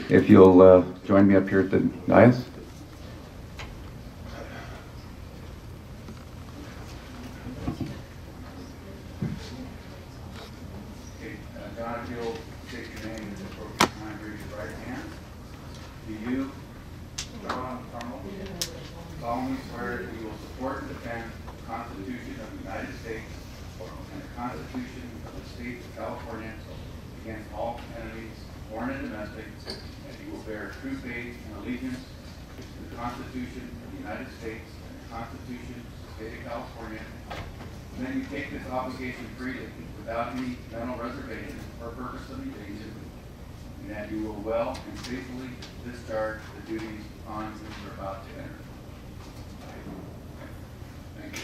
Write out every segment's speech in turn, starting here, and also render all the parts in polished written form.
If you'll join me up here at the dais. John, if you'll take your name in the appropriate time, raise your right hand. Do you, John Arnold, solemnly swear that you will support and defend the Constitution of the United States and the Constitution of the State of California against all enemies, foreign and domestic, and you will bear true faith and allegiance to the Constitution of the United States and the Constitution of the State of California, and that you take this obligation freely without any mental reservation or purpose of evasion, and that you will well and faithfully discharge the duties upon which you are about to enter. Thank you.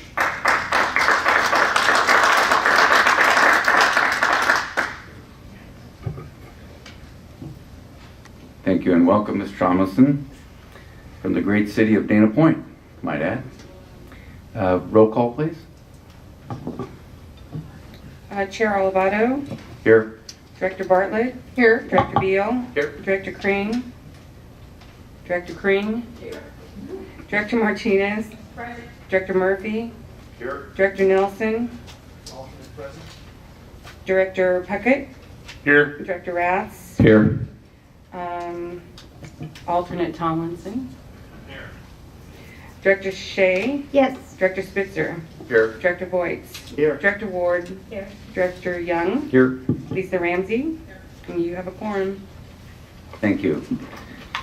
Thank you and welcome, Ms. Tomlinson, from the great city of Dana Point, might add. Roll call, please. Chair Olivato. Here. Director Bartlett. Here. Director Beal. Here. Director Crane. Director Crane. Here. Director Martinez. Present. Director Murphy. Here. Director Nelson. Alternate present. Director Puckett. Here. Director Ratz. Here. Alternate Tomlinson. Here. Director Shea. Yes. Director Spitzer. Here. Director Voights. Here. Director Ward. Here. Director Young. Here. Lisa Ramsey. And you have a quorum. Thank you.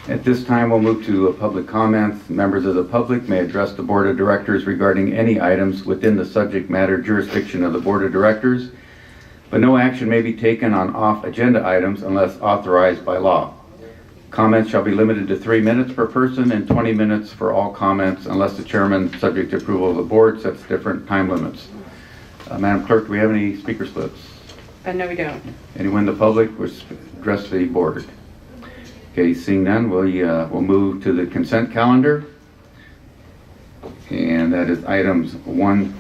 At this time, we'll move to public comments. Members of the public may address the Board of Directors regarding any items within the subject matter jurisdiction of the Board of Directors, but no action may be taken on off-agenda items unless authorized by law. Comments shall be limited to 3 minutes per person and 20 minutes for all comments unless the chairman, subject to approval of the board, sets different time limits. Madam Clerk, do we have any speaker slips? No, we don't. Anyone in the public wish to address the board? Okay, seeing none, we'll move to the consent calendar. And that is items 1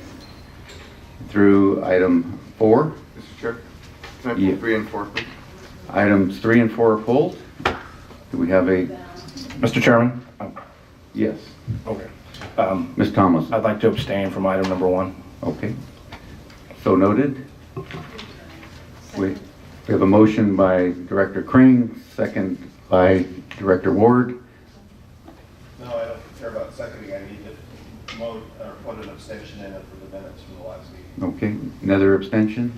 through item 4. Mr. Chair, can I pull Yeah. 3 and 4, please? Items 3 and 4 are pulled. Do we have a, Mr. Chairman? yes, Okay. Ms. Thomas? I'd like to abstain from item number 1. Okay. So noted. We have a motion by Director Crane, second by Director Ward. No, I don't care about seconding. I need to promote or put an abstention in it for the minutes from the last meeting. Okay, another abstention.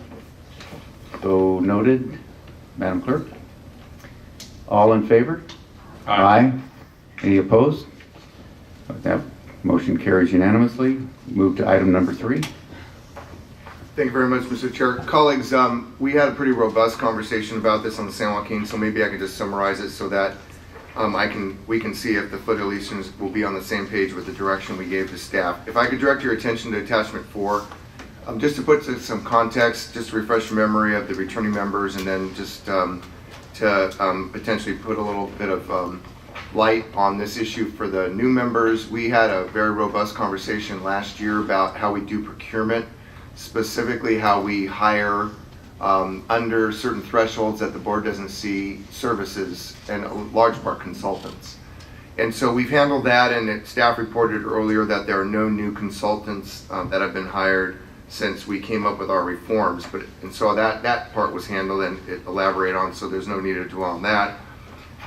So noted. Madam Clerk? All in favor? Aye. Any opposed? That motion carries unanimously. Move to item number 3. Thank you very much, Mr. Chair. Colleagues, we had a pretty robust conversation about this on the San Joaquin, so maybe I could just summarize it so that we can see if the foot deletions will be on the same page with the direction we gave to staff. If I could direct your attention to attachment 4, just to put some context, just to refresh your memory of the returning members, and then just to potentially put a little bit of light on this issue for the new members. We had a very robust conversation last year about how we do procurement, specifically how we hire under certain thresholds that the board doesn't see services, and a large part consultants. And so we've handled that, and staff reported earlier that there are no new consultants that have been hired since we came up with our reforms. And so that part was handled and it elaborated on, so there's no need to dwell on that.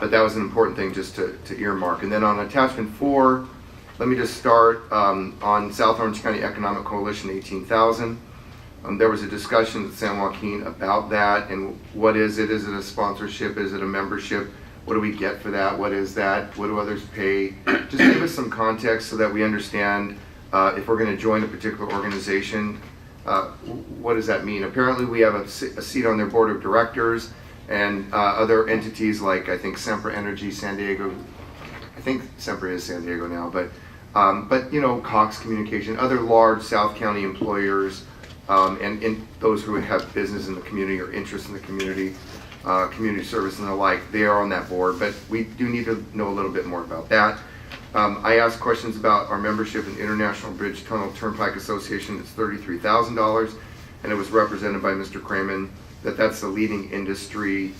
But that was an important thing just to earmark. And then on attachment 4, let me just start on South Orange County Economic Coalition, 18,000. There was a discussion at San Joaquin about that, and what is it? Is it a sponsorship? Is it a membership? What do we get for that? What is that? What do others pay? Just give us some context so that we understand if we're going to join a particular organization, what does that mean? Apparently we have a seat on their board of directors, and other entities like, I think, Sempra Energy San Diego. I think Sempra is San Diego now, but you know, Cox Communication, other large South County employers, and those who have business in the community or interest in the community, community service and the like, they are on that board. But we do need to know a little bit more about that. I asked questions about our membership in International Bridge Tunnel Turnpike Association. It's $33,000, and it was represented by Mr. Kramen that that's the leading industry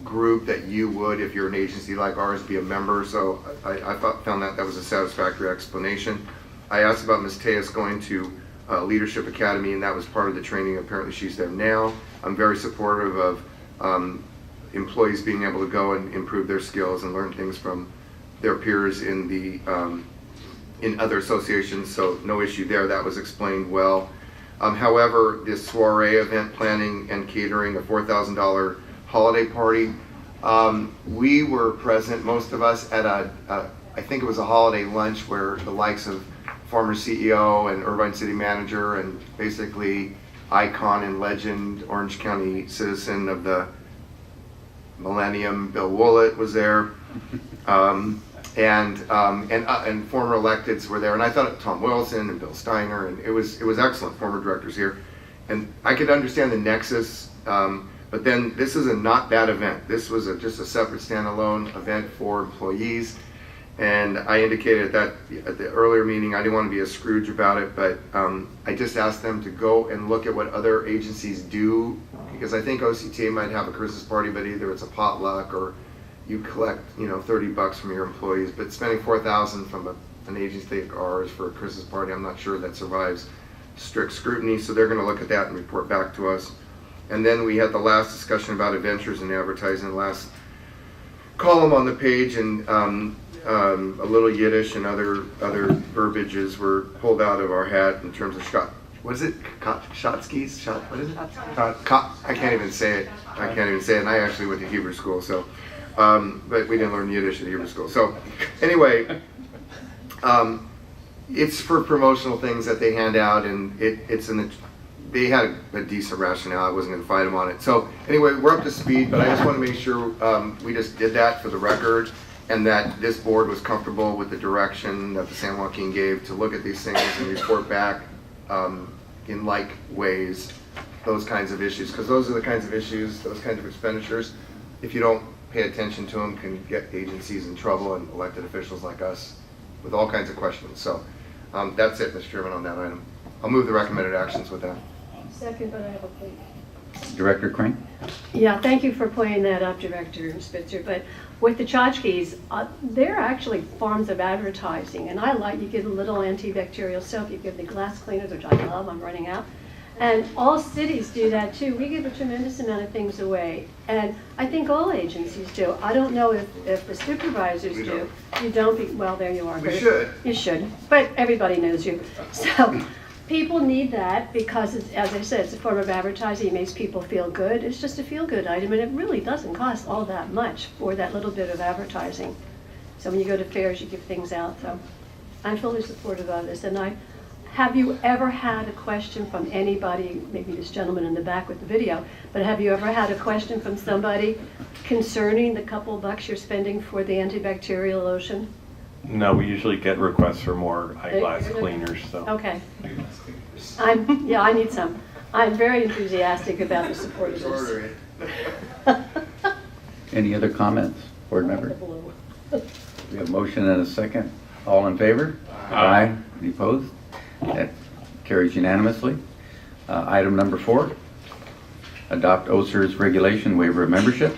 group that you would, if you're an agency like ours, be a member. So found that was a satisfactory explanation. I asked about Ms. Tejas going to Leadership Academy, and that was part of the training. Apparently she's there now. I'm very supportive of employees being able to go and improve their skills and learn things from their peers in the in other associations, so no issue there. That was explained well. However, this soiree event planning and catering, a $4,000 holiday party, we were present, most of us, at I think it was a holiday lunch where the likes of former CEO and Irvine City Manager and basically icon and legend, Orange County citizen of the millennium, Bill Woolett was there. And former electeds were there, and I thought Tom Wilson and Bill Steiner, and it was excellent. Former directors here, and I could understand the nexus. But then this is a not bad event. This was just a separate standalone event for employees, and I indicated that at the earlier meeting I didn't want to be a Scrooge about it, but I just asked them to go and look at what other agencies do, because I think OCTA might have a Christmas party, but either it's a potluck or you collect, $30 from your employees, but spending $4,000 from an agency like ours for a Christmas party, I'm not sure that survives strict scrutiny. So they're going to look at that and report back to us. And then we had the last discussion about adventures in advertising, the last column on the page, and a little Yiddish and other verbiages were pulled out of our hat in terms of what is it? Shotskis? What is it? I can't even say it. And I actually went to Hebrew school, so. But we didn't learn Yiddish at Hebrew school. So anyway, it's for promotional things that they hand out, and they had a decent rationale. I wasn't going to fight them on it. So anyway, we're up to speed, but I just want to make sure we just did that for the record, and that this board was comfortable with the direction that the San Joaquin gave to look at these things and report back in like ways those kinds of issues, because those are the kinds of issues, those kinds of expenditures, if you don't pay attention to them, can get agencies in trouble and elected officials like us with all kinds of questions. So that's it, Mr. Chairman, on that item. I'll move the recommended actions with that. Second, but I have a point. Director Crane? Yeah, thank you for pointing that up, Director Spitzer. But with the tchotchkes, they're actually forms of advertising, and you give a little antibacterial soap, you give the glass cleaners, which I love, I'm running out. And all cities do that too. We give a tremendous amount of things away. And I think all agencies do. I don't know if the supervisors We do. don't. You don't, well, there you are. We should. You should, but everybody knows you. So people need that because, as I said, it's a form of advertising. It makes people feel good. It's just a feel-good item, and it really doesn't cost all that much for that little bit of advertising. So when you go to fairs, you give things out. So I'm fully supportive of this. And have you ever had a question from anybody, maybe this gentleman in the back with the video, but have you ever had a question from somebody concerning the couple bucks you're spending for the antibacterial lotion? No, we usually get requests for more eyeglass cleaners, so. Okay. I need some. I'm very enthusiastic about the support of this. Any other comments, board members? We have a motion and a second. All in favor? Aye. Any opposed? That carries unanimously. Item number 4, adopt OSER's regulation waiver of membership.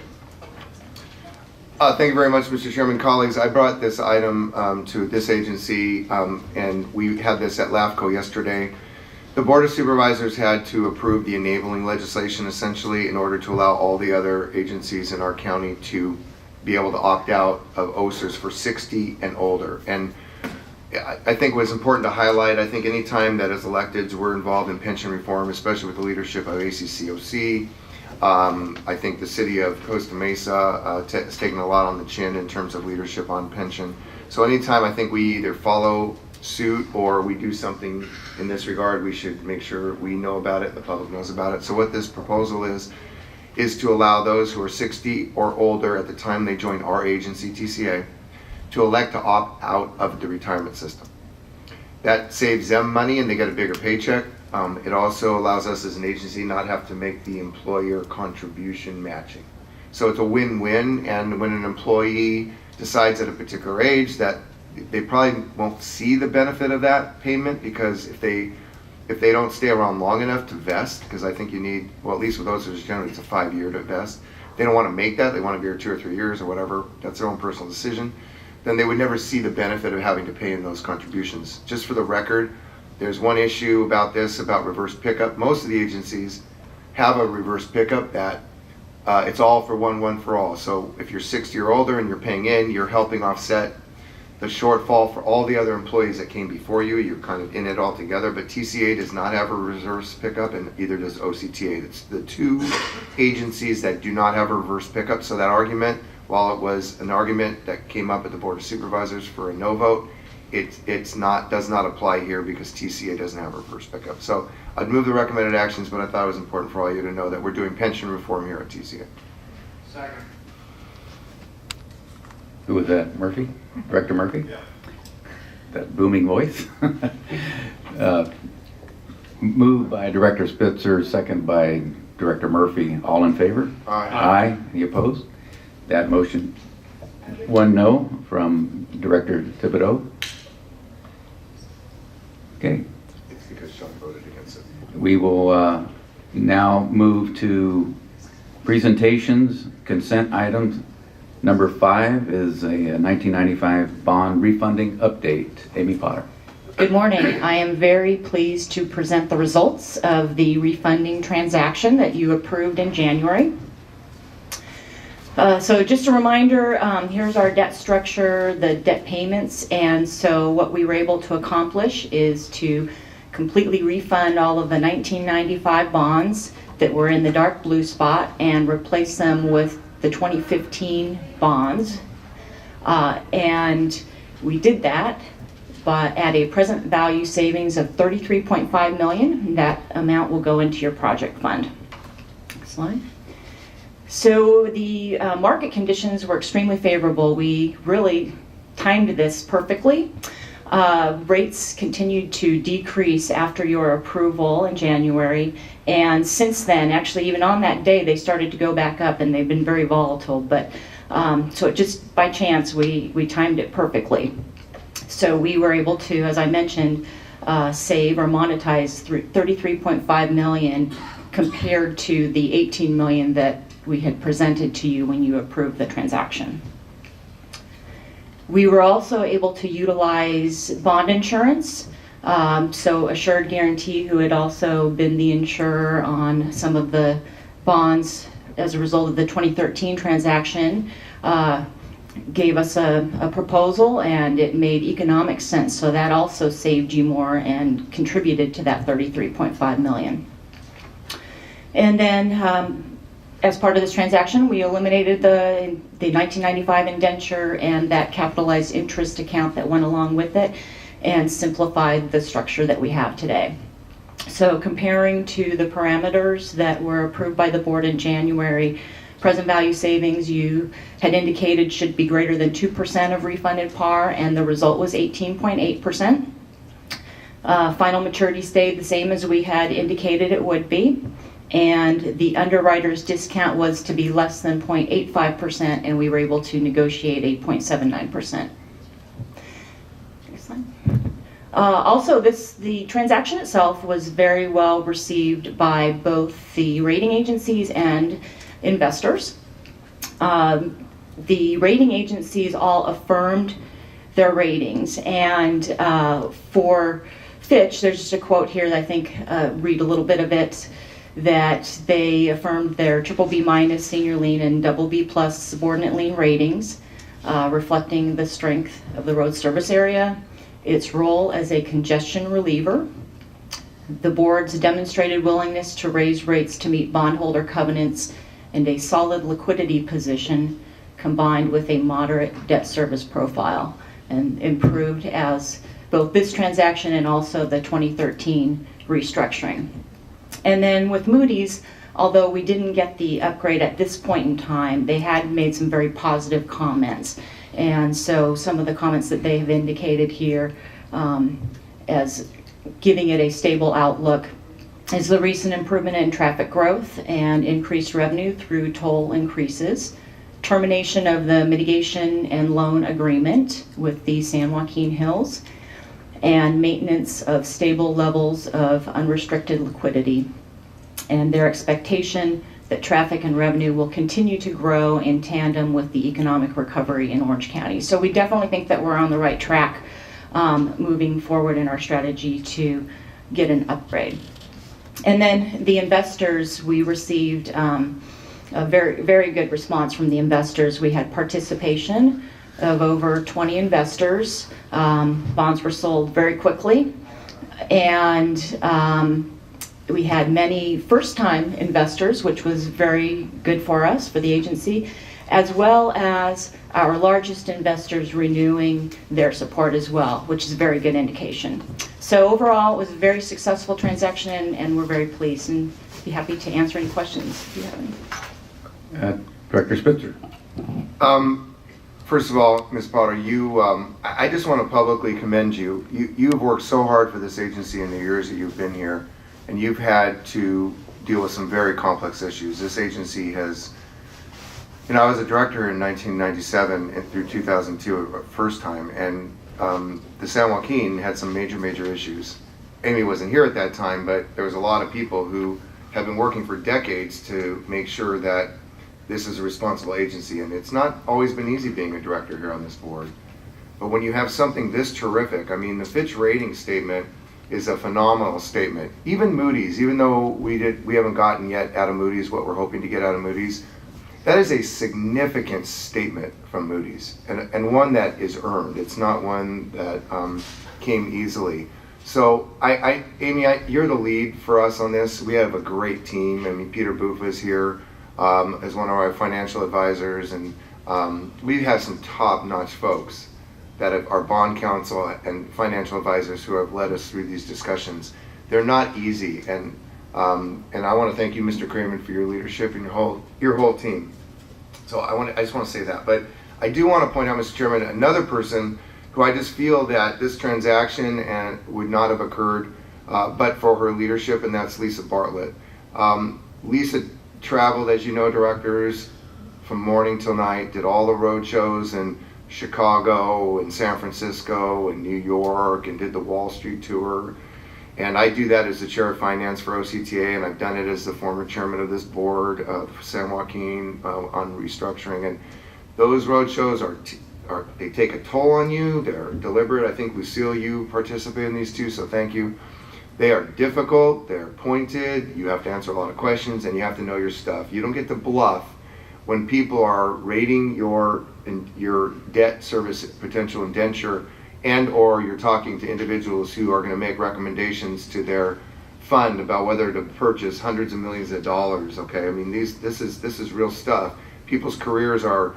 Thank you very much, Mr. Chairman. Colleagues, I brought this item to this agency, and we had this at LAFCO yesterday. The Board of Supervisors had to approve the enabling legislation, essentially, in order to allow all the other agencies in our county to be able to opt out of OSERs for 60 and older. And I think it was important to highlight, I think any time that as electeds we're involved in pension reform, especially with the leadership of ACCOC, I think the city of Costa Mesa has taken a lot on the chin in terms of leadership on pension. So anytime I think we either follow suit or we do something in this regard, we should make sure we know about it, the public knows about it. So what this proposal is to allow those who are 60 or older at the time they join our agency, TCA, to elect to opt out of the retirement system. That saves them money and they get a bigger paycheck. It also allows us as an agency not have to make the employer contribution matching. So it's a win-win, and when an employee decides at a particular age that they probably won't see the benefit of that payment, because if they don't stay around long enough to vest, because I think you need, well, at least with those, generally it's a 5-year to vest, they don't want to make that, they want to be here 2 or 3 years or whatever, that's their own personal decision, then they would never see the benefit of having to pay in those contributions. Just for the record, there's one issue about this, about reverse pickup. Most of the agencies have a reverse pickup that it's all for one for all. So if you're 60 or older and you're paying in, you're helping offset the shortfall for all the other employees that came before you. You're kind of in it all together, but TCA does not have a reverse pickup, and either does OCTA. It's the two agencies that do not have a reverse pickup. So that argument, while it was an argument that came up at the Board of Supervisors for a no vote, does not apply here because TCA doesn't have a reverse pickup. So I'd move the recommended actions, but I thought it was important for all you to know that we're doing pension reform here at TCA. Second. Who was that, Murphy? Director Murphy? Yeah. That booming voice. Moved by Director Spitzer, second by Director Murphy. All in favor? Aye. Aye. Any opposed? That motion. One no from Director Thibodeau. Okay. It's because Sean voted against it. We will now move to presentations, consent items. Number 5 is a 1995 bond refunding update. Amy Potter. Good morning. I am very pleased to present the results of the refunding transaction that you approved in January. So just a reminder, here's our debt structure, the debt payments, and so what we were able to accomplish is to completely refund all of the 1995 bonds that were in the dark blue spot and replace them with the 2015 bonds. And we did that but at a present value savings of $33.5 million. That amount will go into your project fund. Next slide. So the market conditions were extremely favorable. We really timed this perfectly. Rates continued to decrease after your approval in January, and since then, actually even on that day, they started to go back up, and they've been very volatile, but so it just by chance we timed it perfectly. So we were able to, as I mentioned, save or monetize $33.5 million compared to the $18 million that we had presented to you when you approved the transaction. We were also able to utilize bond insurance. So Assured Guarantee, who had also been the insurer on some of the bonds as a result of the 2013 transaction, gave us a proposal, and it made economic sense. So that also saved you more and contributed to that $33.5 million. And then as part of this transaction, we eliminated the 1995 indenture and that capitalized interest account that went along with it and simplified the structure that we have today. So comparing to the parameters that were approved by the board in January, present value savings you had indicated should be greater than 2% of refunded par, and the result was 18.8%. Final maturity stayed the same as we had indicated it would be. And the underwriter's discount was to be less than 0.85%, and we were able to negotiate 8.79%. Next slide. Also, the transaction itself was very well received by both the rating agencies and investors. The rating agencies all affirmed their ratings, and for Fitch, there's just a quote here that I think read a little bit of it, that they affirmed their BBB- senior lien and BB+ subordinate lien ratings, reflecting the strength of the road service area, its role as a congestion reliever, the board's demonstrated willingness to raise rates to meet bondholder covenants, and a solid liquidity position combined with a moderate debt service profile, and improved as both this transaction and also the 2013 restructuring. And then with Moody's, although we didn't get the upgrade at this point in time, they had made some very positive comments. And so some of the comments that they have indicated here as giving it a stable outlook is the recent improvement in traffic growth and increased revenue through toll increases, termination of the mitigation and loan agreement with the San Joaquin Hills, and maintenance of stable levels of unrestricted liquidity. And their expectation that traffic and revenue will continue to grow in tandem with the economic recovery in Orange County. So we definitely think that we're on the right track moving forward in our strategy to get an upgrade. And then the investors, we received a very, very good response from the investors. We had participation of over 20 investors. Bonds were sold very quickly. And we had many first-time investors, which was very good for us, for the agency, as well as our largest investors renewing their support as well, which is a very good indication. So overall, it was a very successful transaction, and we're very pleased, and be happy to answer any questions if you have any. Director Spitzer. First of all, Ms. Potter, I just want to publicly commend you. You've worked so hard for this agency in the years that you've been here, and you've had to deal with some very complex issues. This agency has, I was a director in 1997 and through 2002, first time, and the San Joaquin had some major issues. Amy wasn't here at that time, but there was a lot of people who have been working for decades to make sure that this is a responsible agency, and it's not always been easy being a director here on this board. But when you have something this terrific, the Fitch rating statement is a phenomenal statement. Even Moody's, even though we haven't gotten yet out of Moody's what we're hoping to get out of Moody's, that is a significant statement from Moody's, and one that is earned. It's not one that came easily. So, Amy, you're the lead for us on this. We have a great team. Peter Buffa is here as one of our financial advisors, and we have some top-notch folks that are bond counsel and financial advisors who have led us through these discussions. They're not easy, and I want to thank you, Mr. Kramer, for your leadership and your whole team. So I just want to say that. But I do want to point out, Mr. Chairman, another person who I just feel that this transaction would not have occurred but for her leadership, and that's Lisa Bartlett. Lisa traveled, as you know, directors, from morning till night, did all the road shows in Chicago and San Francisco and New York, and did the Wall Street tour. And I do that as the chair of finance for OCTA, and I've done it as the former chairman of this board for San Joaquin on restructuring. And those road shows they take a toll on you. They're deliberate. I think, Lucille, you participate in these too, so thank you. They are difficult, they're pointed, you have to answer a lot of questions, and you have to know your stuff. You don't get to bluff when people are rating your debt service potential indenture, and or you're talking to individuals who are going to make recommendations to their fund about whether to purchase hundreds of millions of dollars. Okay, this is real stuff. People's careers are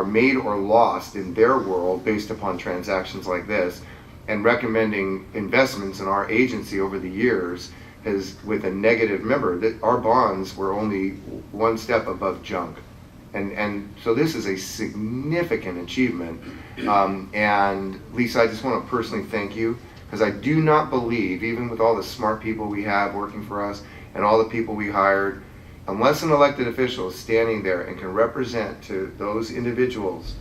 made or lost in their world based upon transactions like this. And recommending investments in our agency over the years is with a negative. Remember that our bonds were only one step above junk, and so this is a significant achievement. And Lisa, I just want to personally thank you, because I do not believe, even with all the smart people we have working for us and all the people we hired, unless an elected official is standing there and can represent to those individuals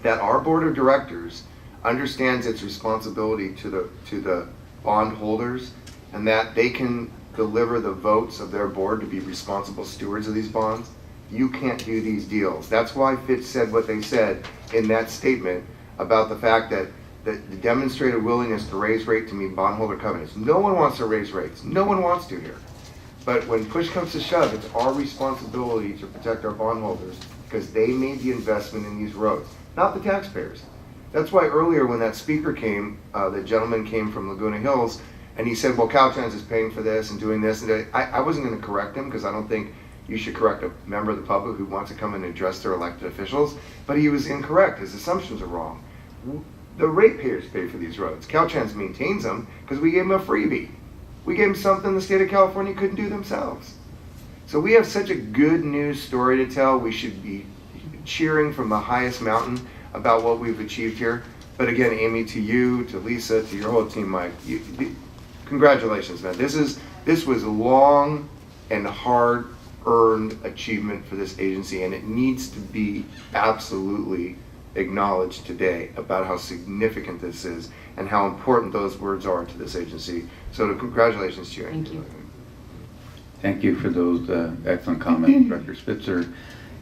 that our board of directors understands its responsibility to the bondholders, and that they can deliver the votes of their board to be responsible stewards of these bonds, you can't do these deals. That's why Fitch said what they said in that statement about the fact that the demonstrated willingness to raise rate to meet bondholder covenants. No one wants to raise rates. No one wants to here. But when push comes to shove, it's our responsibility to protect our bondholders, because they made the investment in these roads, not the taxpayers. That's why earlier when that speaker came, the gentleman came from Laguna Hills, and he said, well, Caltrans is paying for this and doing this. And I wasn't going to correct him, because I don't think you should correct a member of the public who wants to come and address their elected officials. But he was incorrect. His assumptions are wrong. The ratepayers pay for these roads. Caltrans maintains them because we gave them a freebie. We gave them something the state of California couldn't do themselves. So we have such a good news story to tell. We should be cheering from the highest mountain about what we've achieved here. But again, Amy, to you, to Lisa, to your whole team, Mike, congratulations, man. This was a long and hard-earned achievement for this agency, and it needs to be absolutely acknowledged today about how significant this is and how important those words are to this agency. So congratulations to you. Thank you. Thank you for those excellent comments, Director Spitzer.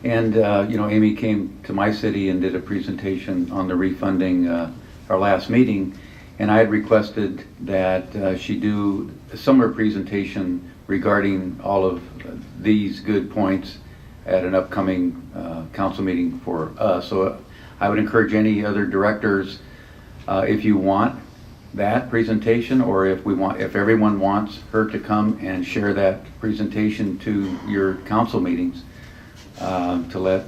And, Amy came to my city and did a presentation on the refunding our last meeting, and I had requested that she do a similar presentation regarding all of these good points at an upcoming council meeting for us. So I would encourage any other directors, if you want that presentation, or if everyone wants her to come and share that presentation to your council meetings, to let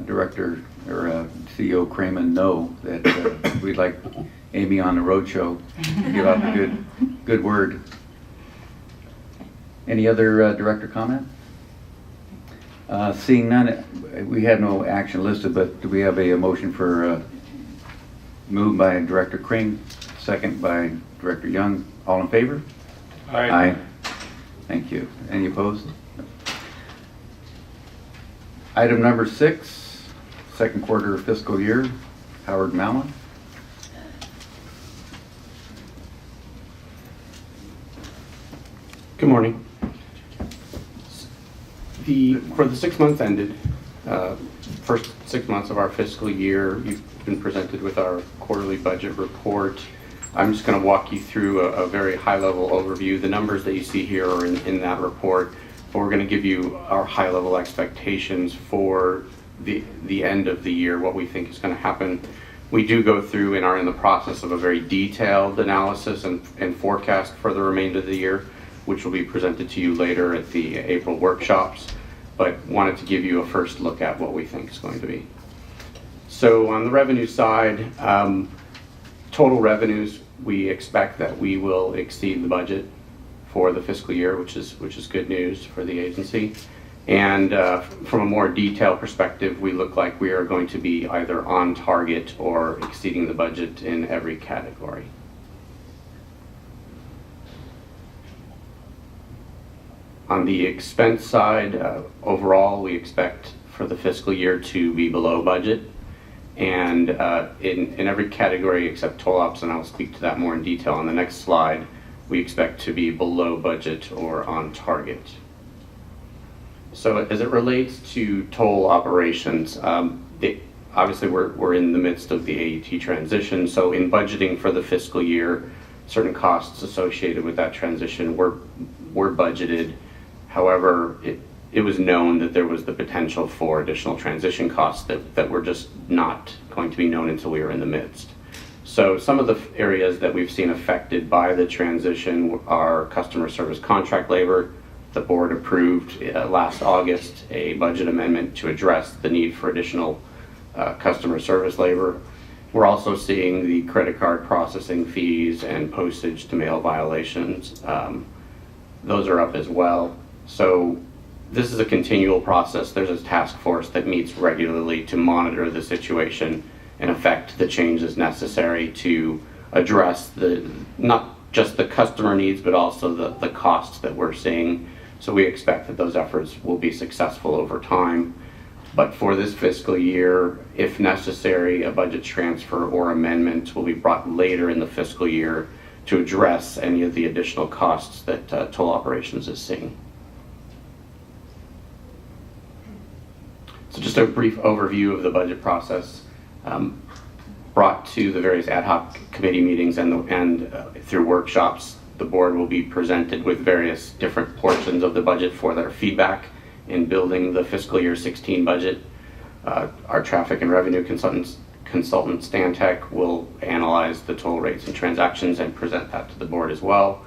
Director or CEO Cramen know that we'd like Amy on the roadshow to give out the good word. Any other director comment? Seeing none, we have no action listed, but do we have a motion for moved by Director Kring, second by Director Young? All in favor? Aye. Thank you. Any opposed? Item number 6, second quarter fiscal year. Howard Mallon. Good morning. For the 6 months ended, first 6 months of our fiscal year, you've been presented with our quarterly budget report. I'm just going to walk you through a very high-level overview. The numbers that you see here are in that report, but we're going to give you our high-level expectations for the end of the year, what we think is going to happen. We do go through and are in the process of a very detailed analysis and forecast for the remainder of the year, which will be presented to you later at the April workshops, but wanted to give you a first look at what we think is going to be. So on the revenue side, total revenues, we expect that we will exceed the budget for the fiscal year, which is good news for the agency. And from a more detailed perspective, we look like we are going to be either on target or exceeding the budget in every category. On the expense side, overall, we expect for the fiscal year to be below budget. And in every category except toll ops, and I'll speak to that more in detail on the next slide, we expect to be below budget or on target. So as it relates to toll operations, obviously we're in the midst of the AET transition, so in budgeting for the fiscal year, certain costs associated with that transition were budgeted. However, it was known that there was the potential for additional transition costs that were just not going to be known until we were in the midst. So some of the areas that we've seen affected by the transition are customer service contract labor. The board approved last August a budget amendment to address the need for additional customer service labor. We're also seeing the credit card processing fees and postage to mail violations. Those are up as well. So this is a continual process. There's a task force that meets regularly to monitor the situation and affect the changes necessary to address not just the customer needs, but also the costs that we're seeing. So we expect that those efforts will be successful over time. But for this fiscal year, if necessary, a budget transfer or amendment will be brought later in the fiscal year to address any of the additional costs that toll operations is seeing. So just a brief overview of the budget process. Brought to the various ad hoc committee meetings and through workshops, the board will be presented with various different portions of the budget for their feedback in building the fiscal year 16 budget. Our traffic and revenue consultant Stantec will analyze the toll rates and transactions and present that to the board as well.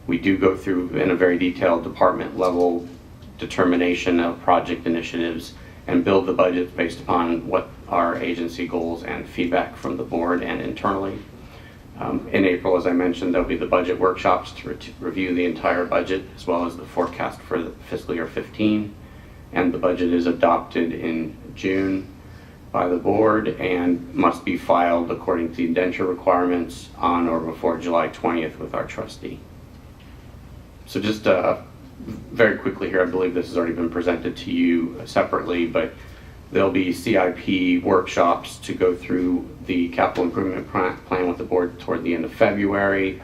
We do go through in a very detailed department level determination of project initiatives and build the budget based upon what our agency goals and feedback from the board and internally. In April, as I mentioned, there'll be the budget workshops to review the entire budget as well as the forecast for the fiscal year 15. And the budget is adopted in June by the board and must be filed according to the indenture requirements on or before July 20th with our trustee. So just very quickly here, I believe this has already been presented to you separately, but there'll be CIP workshops to go through the capital improvement plan with the board toward the end of February.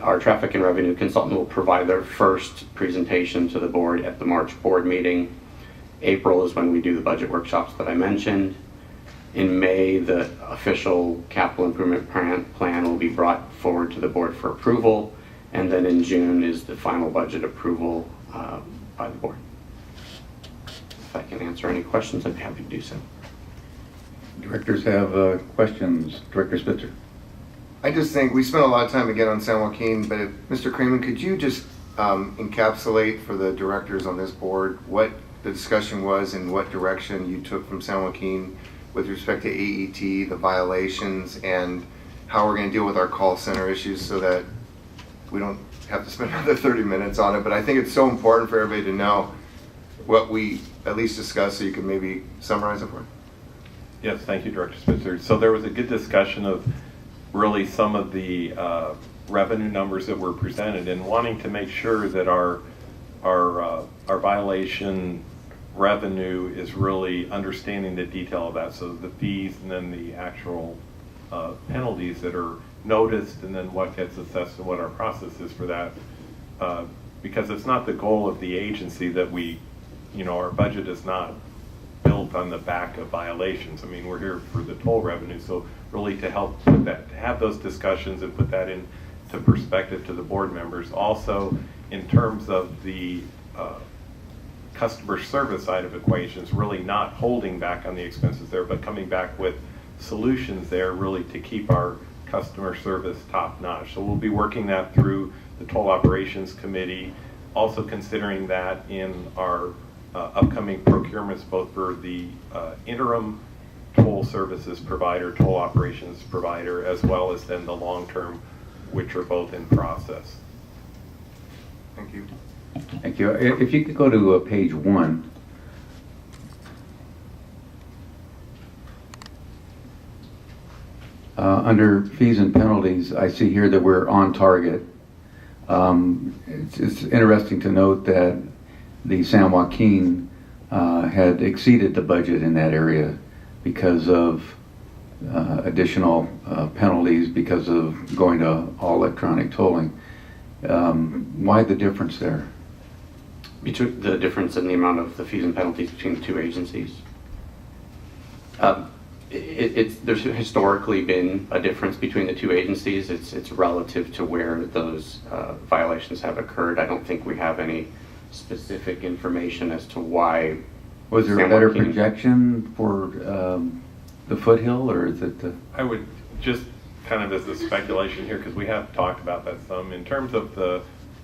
Our traffic and revenue consultant will provide their first presentation to the board at the March board meeting. April is when we do the budget workshops that I mentioned. In May, the official capital improvement plan will be brought forward to the board for approval. And then in June is the final budget approval by the board. If I can answer any questions, I'd be happy to do so. Directors have questions. Director Spitzer. I just think we spent a lot of time again on San Joaquin, but Mr. Creeman, could you just encapsulate for the directors on this board what the discussion was and what direction you took from San Joaquin with respect to AET, the violations, and how we're going to deal with our call center issues so that we don't have to spend another 30 minutes on it. But I think it's so important for everybody to know what we at least discussed, so you can maybe summarize it for us. Yes, thank you, Director Spitzer. So there was a good discussion of really some of the revenue numbers that were presented, and wanting to make sure that our violation revenue is really understanding the detail of that. So the fees and then the actual penalties that are noticed, and then what gets assessed and what our process is for that. Because it's not the goal of the agency that we, our budget is not built on the back of violations. I mean, we're here for the toll revenue, so really to help put that, to have those discussions and put that into perspective to the board members. Also, in terms of the customer service side of equations, really not holding back on the expenses there, but coming back with solutions there really to keep our customer service top notch. So we'll be working that through the Toll Operations Committee, also considering that in our upcoming procurements, both for the interim toll services provider, toll operations provider, as well as then the long-term, which are both in process. Thank you. Thank you. If you could go to page 1. Under fees and penalties, I see here that we're on target. It's interesting to note that the San Joaquin had exceeded the budget in that area because of additional penalties because of going to all electronic tolling. Why the difference there? Between the difference in the amount of the fees and penalties between the two agencies. There's historically been a difference between the two agencies. It's relative to where those violations have occurred. I don't think we have any specific information as to why. Was there a better projection for the foothill, or is it the... I would just kind of as a speculation here, because we have talked about that some. In terms of the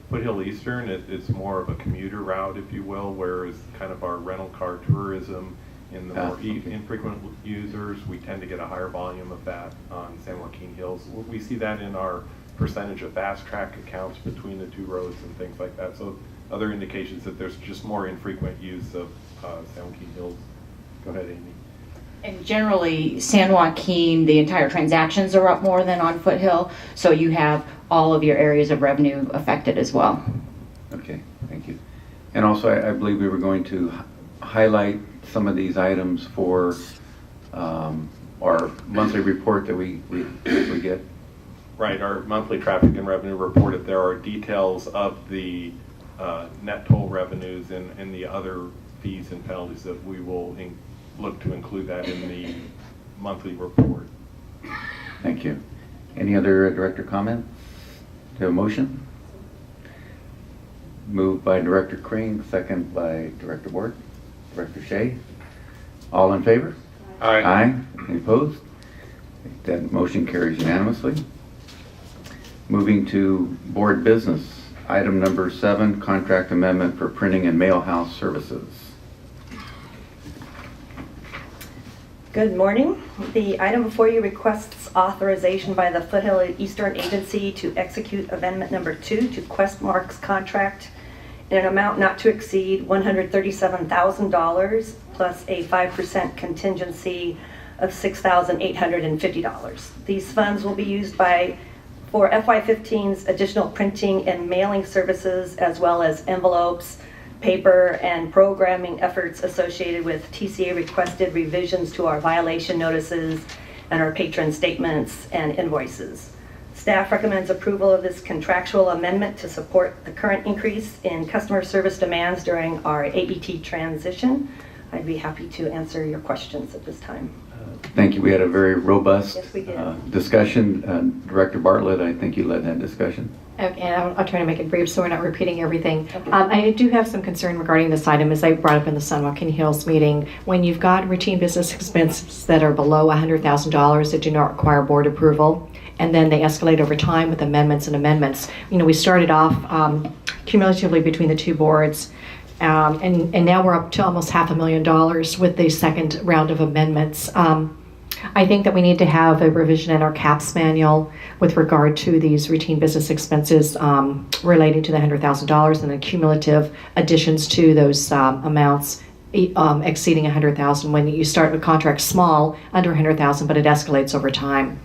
Foothill Eastern, it's more of a commuter route, if you will, whereas kind of our rental car tourism in the more infrequent users, we tend to get a higher volume of that on San Joaquin Hills. We see that in our percentage of fast track accounts between the two roads and things like that. So other indications that there's just more infrequent use of San Joaquin Hills. Go ahead, Amy. And generally, San Joaquin, the entire transactions are up more than on Foothill, so you have all of your areas of revenue affected as well. Okay, thank you. And also, I believe we were going to highlight some of these items for our monthly report that we get. Right, our monthly traffic and revenue report. If there are details of the net toll revenues and the other fees and penalties, that we will look to include that in the monthly report. Thank you. Any other director comments? Do you have a motion? Moved by Director Crane, second by Director Ward. Director Shea. All in favor? Aye. Aye. Any opposed? That motion carries unanimously. Moving to board business. Item number 7, contract amendment for printing and mail house services. Good morning. The item before you requests authorization by the Foothill Eastern Agency to execute amendment number 2 to Questmark's contract in an amount not to exceed $137,000 plus a 5% contingency of $6,850. These funds will be used for FY15's additional printing and mailing services, as well as envelopes, paper, and programming efforts associated with TCA requested revisions to our violation notices and our patron statements and invoices. Staff recommends approval of this contractual amendment to support the current increase in customer service demands during our AET transition. I'd be happy to answer your questions at this time. Thank you. We had a very robust Yes, we did. discussion. Director Bartlett, I think you led that discussion. Okay, I'll try to make it brief so we're not repeating everything. I do have some concern regarding this item, as I brought up in the San Joaquin Hills meeting. When you've got routine business expenses that are below $100,000 that do not require board approval, and then they escalate over time with amendments and amendments. You know, we started off cumulatively between the two boards, and now we're up to almost $500,000 with the second round of amendments. I think that we need to have a revision in our CAPS manual with regard to these routine business expenses relating to the $100,000 and the cumulative additions to those amounts exceeding $100,000 when you start with contracts small, under $100,000, but it escalates over time.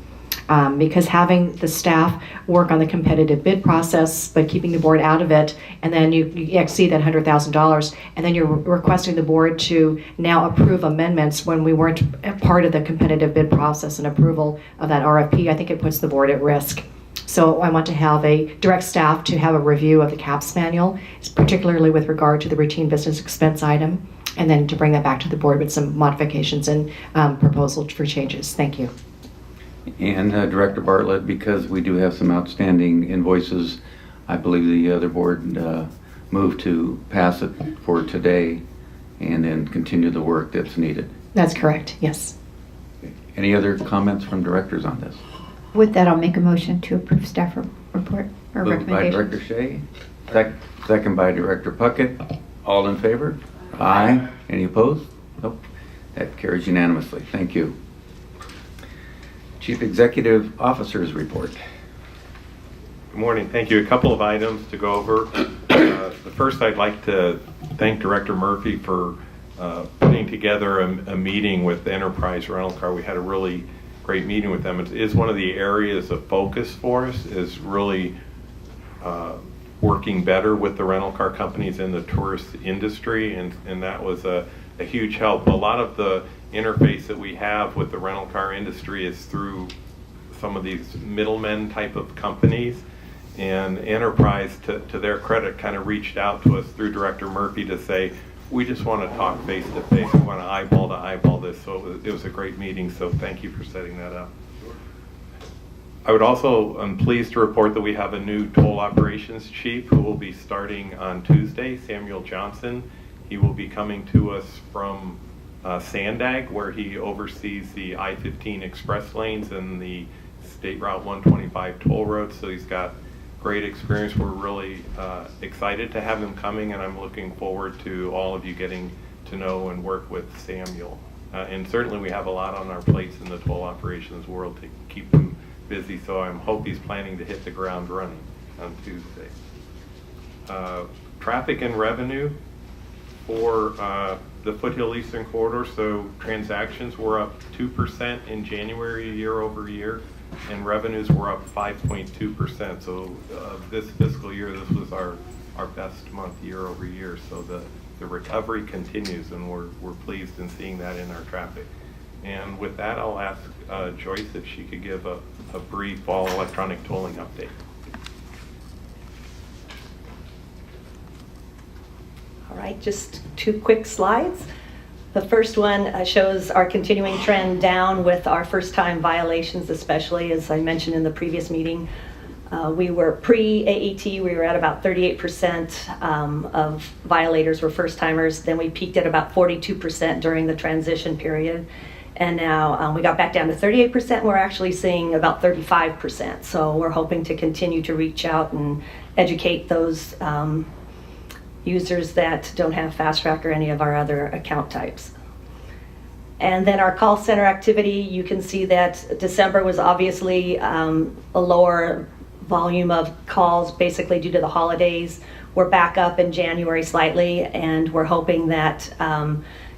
Because having the staff work on the competitive bid process, but keeping the board out of it, and then you exceed that $100,000, and then you're requesting the board to now approve amendments when we weren't a part of the competitive bid process and approval of that RFP, I think it puts the board at risk. So I want to have a direct staff to have a review of the CAPS manual, particularly with regard to the routine business expense item, and then to bring that back to the board with some modifications and proposals for changes. Thank you. And Director Bartlett, because we do have some outstanding invoices, I believe the other board moved to pass it for today and then continue the work that's needed. That's correct, yes. Any other comments from directors on this? With that, I'll make a motion to approve staff report or Moved by recommendation. Director Shea, second by Director Puckett. All in favor? Aye. Any opposed? Nope. That carries unanimously. Thank you. Chief Executive Officer's report. Good morning. Thank you. A couple of items to go over. The first, I'd like to thank Director Murphy for putting together a meeting with Enterprise Rental Car. We had a really great meeting with them. It is one of the areas of focus for us, is really working better with the rental car companies in the tourist industry, and that was a huge help. A lot of the interface that we have with the rental car industry is through some of these middlemen type of companies, and Enterprise, to their credit, kind of reached out to us through Director Murphy to say, we just want to talk face to face, we want to eyeball this. So it was a great meeting, so thank you for setting that up. I would also, I'm pleased to report that we have a new toll operations chief who will be starting on Tuesday, Samuel Johnson. He will be coming to us from Sandag, where he oversees the I-15 express lanes and the State Route 125 toll roads. So he's got great experience. We're really excited to have him coming, and I'm looking forward to all of you getting to know and work with Samuel. And certainly we have a lot on our plates in the toll operations world to keep him busy, so I hope he's planning to hit the ground running on Tuesday. Traffic and revenue for the Foothill Eastern Corridor, so transactions were up 2% in January year over year, and revenues were up 5.2%. So this fiscal year, this was our best month year over year. So the recovery continues, and we're pleased in seeing that in our traffic. And with that, I'll ask Joyce if she could give a brief all electronic tolling update. All right, just two quick slides. The first one shows our continuing trend down with our first-time violations, especially as I mentioned in the previous meeting. We were pre-AET, we were at about 38% of violators were first-timers. Then we peaked at about 42% during the transition period. And now we got back down to 38%. We're actually seeing about 35%. So we're hoping to continue to reach out and educate those users that don't have Fast Track or any of our other account types. And then our call center activity, you can see that December was obviously a lower volume of calls, basically due to the holidays. We're back up in January slightly, and we're hoping that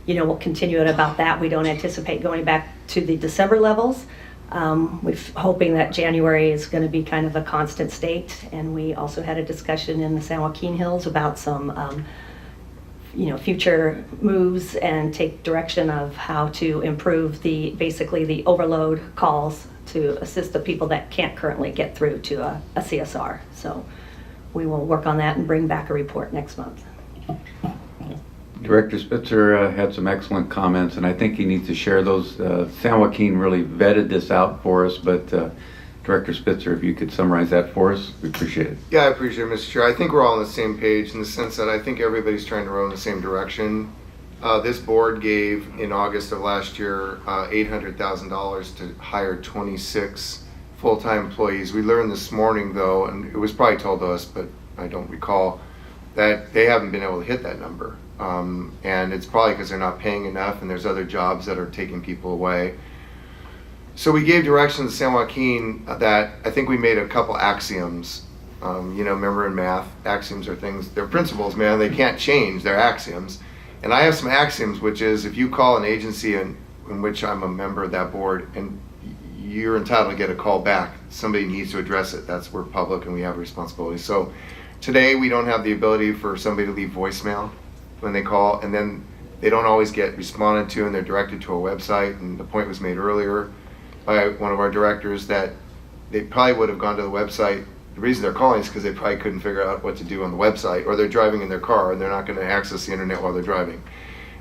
we'll continue at about that. We don't anticipate going back to the December levels. We're hoping that January is going to be kind of a constant state. And we also had a discussion in the San Joaquin Hills about some future moves and take direction of how to improve basically the overload calls to assist the people that can't currently get through to a CSR. So we will work on that and bring back a report next month. Director Spitzer had some excellent comments, and I think he needs to share those. San Joaquin really vetted this out for us, but Director Spitzer, if you could summarize that for us, we appreciate it. Yeah, I appreciate it, Mr. Chair. I think we're all on the same page in the sense that I think everybody's trying to row in the same direction. This board gave in August of last year $800,000 to hire 26 full-time employees. We learned this morning, though, and it was probably told to us, but I don't recall, that they haven't been able to hit that number. And it's probably because they're not paying enough and there's other jobs that are taking people away. So we gave direction to San Joaquin that I think we made a couple axioms. Remember in math, axioms are things, they're principles, man, they can't change, they're axioms. And I have some axioms, which is if you call an agency in which I'm a member of that board and you're entitled to get a call back, somebody needs to address it. We're public and we have a responsibility. So today we don't have the ability for somebody to leave voicemail when they call, and then they don't always get responded to and they're directed to a website. And the point was made earlier by one of our directors that they probably would have gone to the website. The reason they're calling is because they probably couldn't figure out what to do on the website, or they're driving in their car and they're not going to access the internet while they're driving.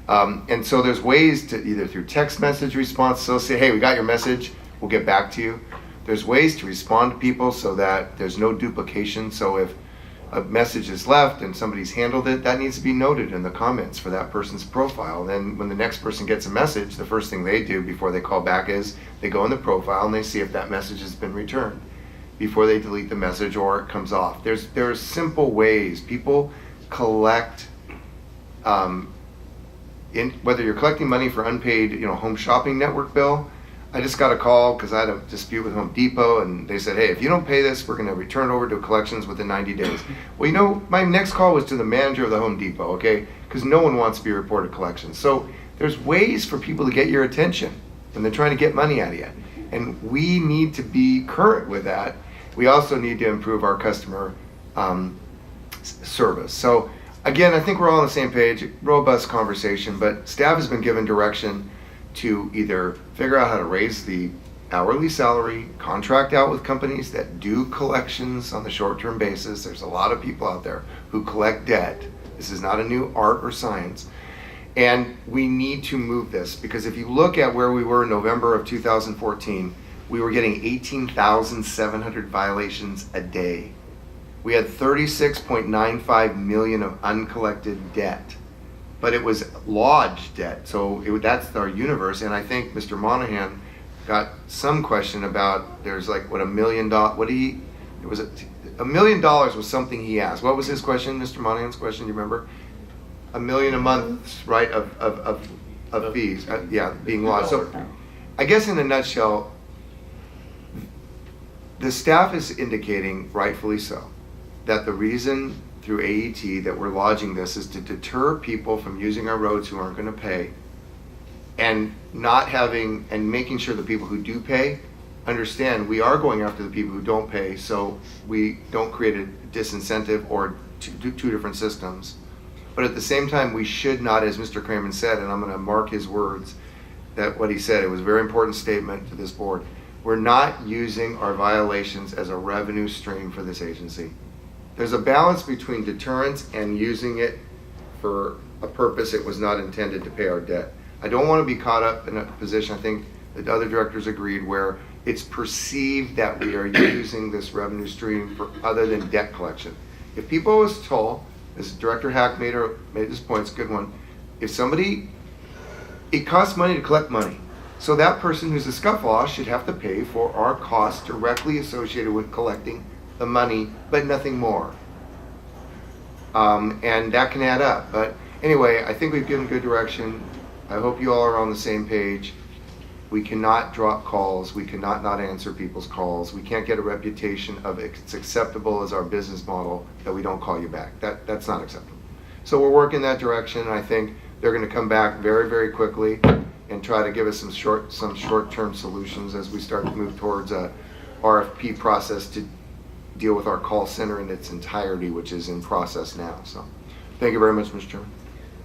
And so there's ways to either through text message response, so say, hey, we got your message, we'll get back to you. There's ways to respond to people so that there's no duplication. So if a message is left and somebody's handled it, that needs to be noted in the comments for that person's profile. Then when the next person gets a message, the first thing they do before they call back is they go in the profile and they see if that message has been returned before they delete the message or it comes off. There are simple ways. People collect, whether you're collecting money for unpaid home shopping network bill. I just got a call because I had a dispute with Home Depot and they said, hey, if you don't pay this, we're going to return it over to collections within 90 days. Well, my next call was to the manager of the Home Depot, okay? Because no one wants to be reported collections. So there's ways for people to get your attention when they're trying to get money out of you. And we need to be current with that. We also need to improve our customer service. So again, I think we're all on the same page, robust conversation, but staff has been given direction to either figure out how to raise the hourly salary, contract out with companies that do collections on the short-term basis. There's a lot of people out there who collect debt. This is not a new art or science. And we need to move this because if you look at where we were in November of 2014, we were getting 18,700 violations a day. We had 36.95 million of uncollected debt. But it was lodged debt, so that's our universe. And I think Mr. Monahan got some question about there's like $1 million. It was $1 million was something he asked. What was his question, Mr. Monahan's question? Do you remember? $1 million a month, right? Of fees, being lodged. So I guess in a nutshell, the staff is indicating, rightfully so, that the reason through AET that we're lodging this is to deter people from using our roads who aren't going to pay and making sure the people who do pay understand we are going after the people who don't pay so we don't create a disincentive or two different systems. But at the same time, we should not, as Mr. Kramer said, and I'm going to mark his words, that what he said, it was a very important statement to this board. We're not using our violations as a revenue stream for this agency. There's a balance between deterrence and using it for a purpose it was not intended to pay our debt. I don't want to be caught up in a position, I think the other directors agreed, where it's perceived that we are using this revenue stream for other than debt collection. If people was told, as Director Hack made this point, it's a good one, it costs money to collect money. So that person who's a scufflaw should have to pay for our costs directly associated with collecting the money, but nothing more. And that can add up. But anyway, I think we've given good direction. I hope you all are on the same page. We cannot drop calls. We cannot not answer people's calls. We can't get a reputation of it's acceptable as our business model that we don't call you back. That's not acceptable. So we're working that direction. And I think they're going to come back very, very quickly and try to give us some short-term solutions as we start to move towards a RFP process to deal with our call center in its entirety, which is in process now. So thank you very much, Mr. Chairman.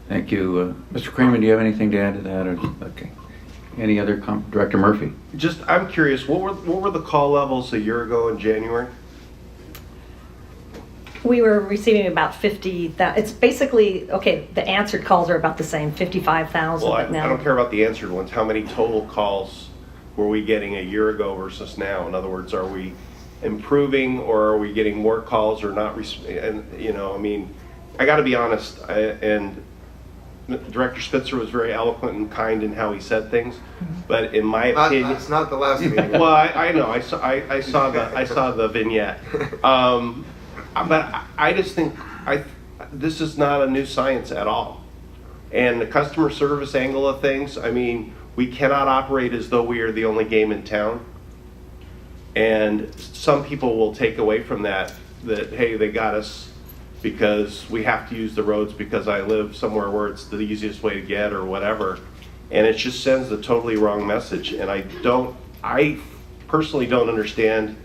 Thank you. Mr. Kramer, do you have anything to add to that? Or, okay. Any other Director Murphy? Just, I'm curious, what were the call levels a year ago in January? We were receiving about 50,000. It's basically, okay, the answered calls are about the same, 55,000, Well, but I now. don't care about the answered ones. How many total calls were we getting a year ago versus now? In other words, are we improving, or are we getting more calls or not? And, you know, I mean, I got to be honest, and Director Spitzer was very eloquent and kind in how he said things, but in my opinion, That's not the last meeting. well, I know, I saw the vignette, but I just think this is not a new science at all, and the customer service angle of things. I mean, we cannot operate as though we are the only game in town, and some people will take away from that hey, they got us because we have to use the roads because I live somewhere where it's the easiest way to get or whatever. And it just sends the totally wrong message. And I personally don't understand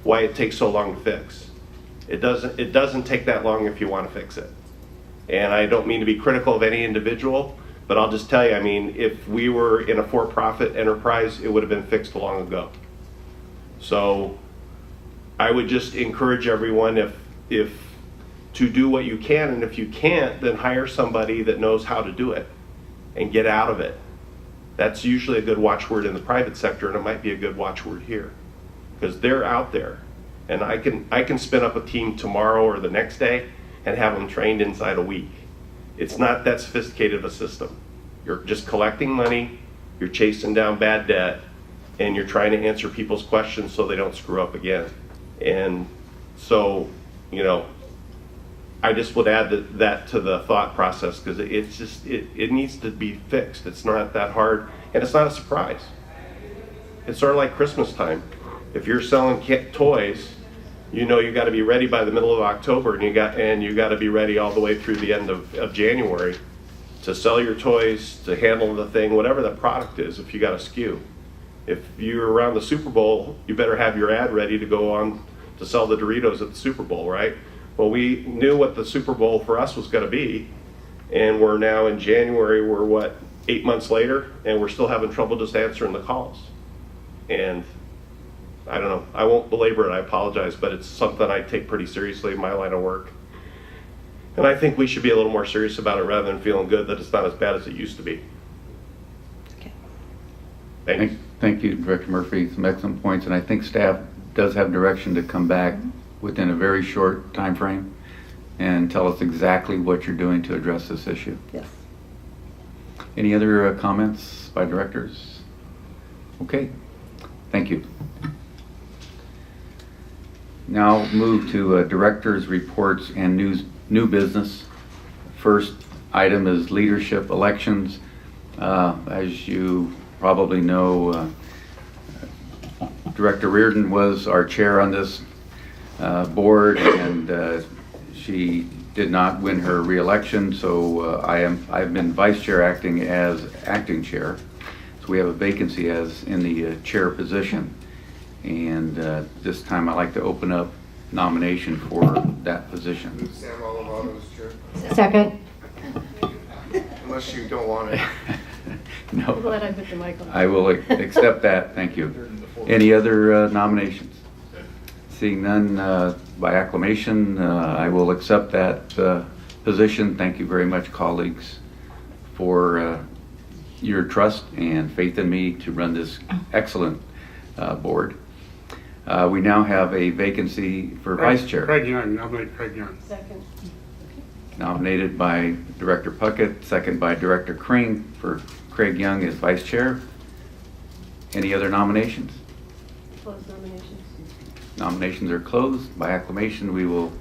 why it takes so long to fix. It doesn't take that long if you want to fix it. And I don't mean to be critical of any individual, but I'll just tell you, I mean, if we were in a for-profit enterprise, it would have been fixed long ago. So I would just encourage everyone if to do what you can, and if you can't, then hire somebody that knows how to do it and get out of it. That's usually a good watchword in the private sector, and it might be a good watchword here because they're out there, and I can spin up a team tomorrow or the next day and have them trained inside a week. It's not that sophisticated of a system. You're just collecting money, you're chasing down bad debt, and you're trying to answer people's questions so they don't screw up again. And so, you know, I just would add that to the thought process because it's just, it needs to be fixed. It's not that hard, and it's not a surprise. It's sort of like Christmas time. If you're selling toys, you know you got to be ready by the middle of October, and you got to be ready all the way through the end of January to sell your toys, to handle the thing, whatever the product is. If you got a SKU, if you're around the Super Bowl, you better have your ad ready to go on to sell the Doritos at the Super Bowl, right? Well, we knew what the Super Bowl for us was going to be, and we're now in January. We're 8 months later, and we're still having trouble just answering the calls. And I don't know. I won't belabor it. I apologize, but it's something I take pretty seriously in my line of work. And I think we should be a little more serious about it rather than feeling good that it's not as bad as it used to be. Okay. Thanks. Thank you, Director Murphy. Some excellent points, and I think staff does have direction to come back within a very short time frame and tell us exactly what you're doing to address this issue. Yes. Any other comments by directors? Okay, thank you. Now move to directors' reports and new business. First item is leadership elections. As you probably know, Director Reardon was our chair on this board, and she did not win her re-election, so I've been vice chair acting as acting chair. So we have a vacancy as in the chair position, and this time I'd like to open up nomination for that position. Sam Olivato's chair, Second. unless you don't want it. No, Glad I put the mic on. I will accept that. Thank you. Any other nominations? Seeing none, by acclamation, I will accept that position. Thank you very much, colleagues, for your trust and faith in me to run this excellent board. We now have a vacancy for vice chair. Craig Young, nominate Craig Young. Second. Nominated by Director Puckett, second by Director Kring for Craig Young as vice chair. Any other nominations? Close nominations. Nominations are closed. By acclamation, we will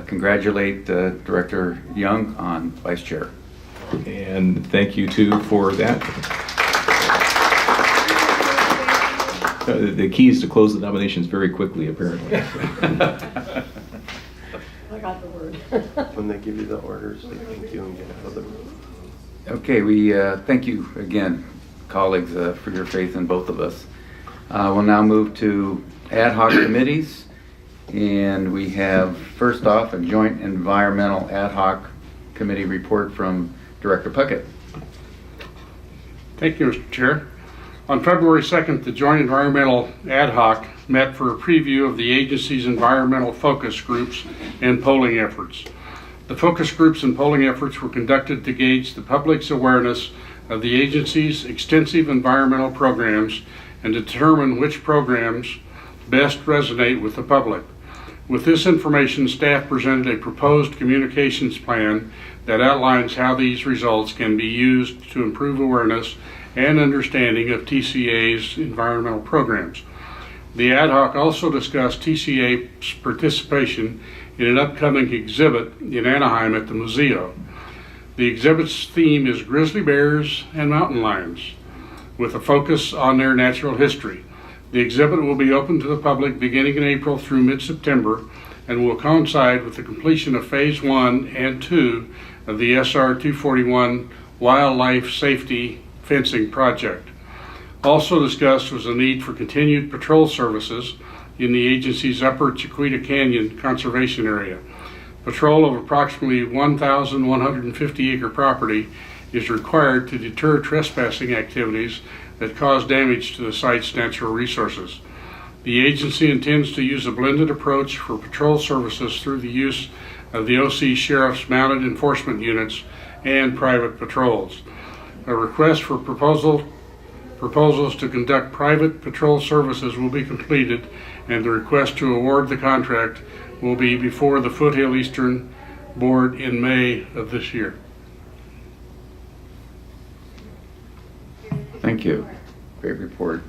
congratulate Director Young on vice chair. And thank you too for that. The key is to close the nominations very quickly, apparently. I got the word. When they give you the orders, they thank you and get out of the room. Okay, we thank you again, colleagues, for your faith in both of us. We'll now move to ad hoc committees, and we have first off a joint environmental ad hoc committee report from Director Puckett. Thank you, Mr. Chair. On February 2nd, the Joint Environmental Ad Hoc met for a preview of the agency's environmental focus groups and polling efforts. The focus groups and polling efforts were conducted to gauge the public's awareness of the agency's extensive environmental programs and determine which programs best resonate with the public. With this information, staff presented a proposed communications plan that outlines how these results can be used to improve awareness and understanding of TCA's environmental programs. The ad hoc also discussed TCA's participation in an upcoming exhibit in Anaheim at the Museo. The exhibit's theme is grizzly bears and mountain lions, with a focus on their natural history. The exhibit will be open to the public beginning in April through mid-September and will coincide with the completion of Phase 1 and 2 of the SR 241 Wildlife Safety Fencing Project. Also discussed was the need for continued patrol services in the agency's Upper Chiquita Canyon Conservation Area. Patrol of approximately 1,150-acre property is required to deter trespassing activities that cause damage to the site's natural resources. The agency intends to use a blended approach for patrol services through the use of the OC Sheriff's mounted enforcement units and private patrols. A request for proposals to conduct private patrol services will be completed, and the request to award the contract will be before the Foothill Eastern Board in May of this year. Thank you. Great report.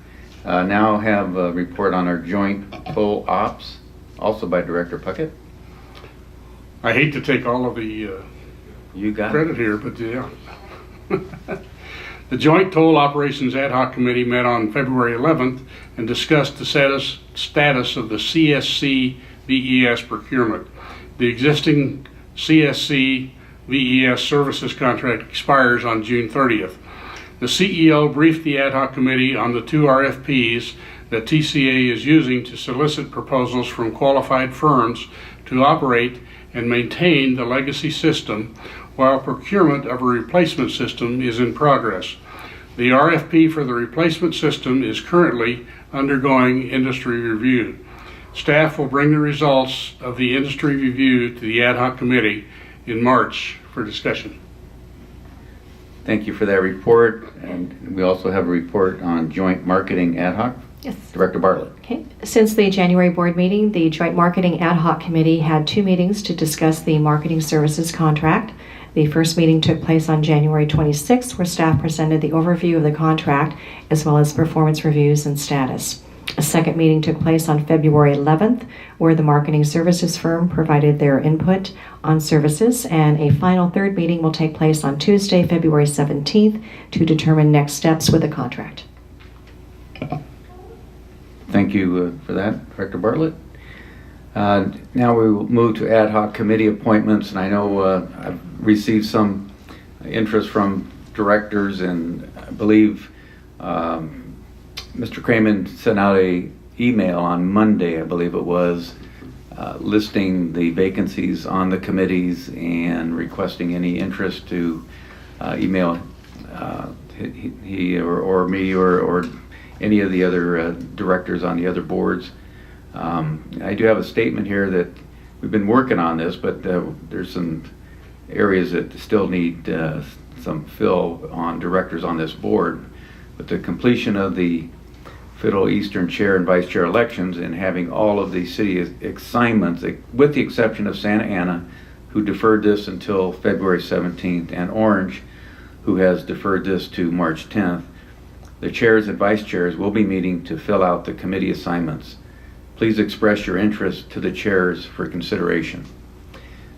Now have a report on our joint toll ops, also by Director Puckett. I hate to take all of the You got credit here, but yeah. The Joint Toll Operations Ad Hoc Committee met on February 11th and discussed the status of the CSC VES procurement. The existing CSC VES services contract expires on June 30th. The CEO briefed the Ad Hoc Committee on the 2 RFPs that TCA is using to solicit proposals from qualified firms to operate and maintain the legacy system, while procurement of a replacement system is in progress. The RFP for the replacement system is currently undergoing industry review. Staff will bring the results of the industry review to the Ad Hoc Committee in March for discussion. Thank you for that report. And we also have a report on joint marketing ad hoc. Yes. Director Bartlett. Okay. Since the January board meeting, the Joint Marketing Ad Hoc Committee had 2 meetings to discuss the marketing services contract. The first meeting took place on January 26th, where staff presented the overview of the contract as well as performance reviews and status. A second meeting took place on February 11th, where the marketing services firm provided their input on services, and a final third meeting will take place on Tuesday, February 17th, to determine next steps with the contract. Thank you for that, Director Bartlett. Now we will move to ad hoc committee appointments, and I know I've received some interest from directors, and I believe Mr. Cramen sent out an email on Monday, I believe it was, listing the vacancies on the committees and requesting any interest to email he or me or any of the other directors on the other boards. I do have a statement here that we've been working on this, but there's some areas that still need some fill on directors on this board. But the completion of the Fiddle Eastern Chair and Vice Chair elections and having all of the city assignments, with the exception of Santa Ana, who deferred this until February 17th, and Orange, who has deferred this to March 10th, the chairs and vice chairs will be meeting to fill out the committee assignments. Please express your interest to the chairs for consideration.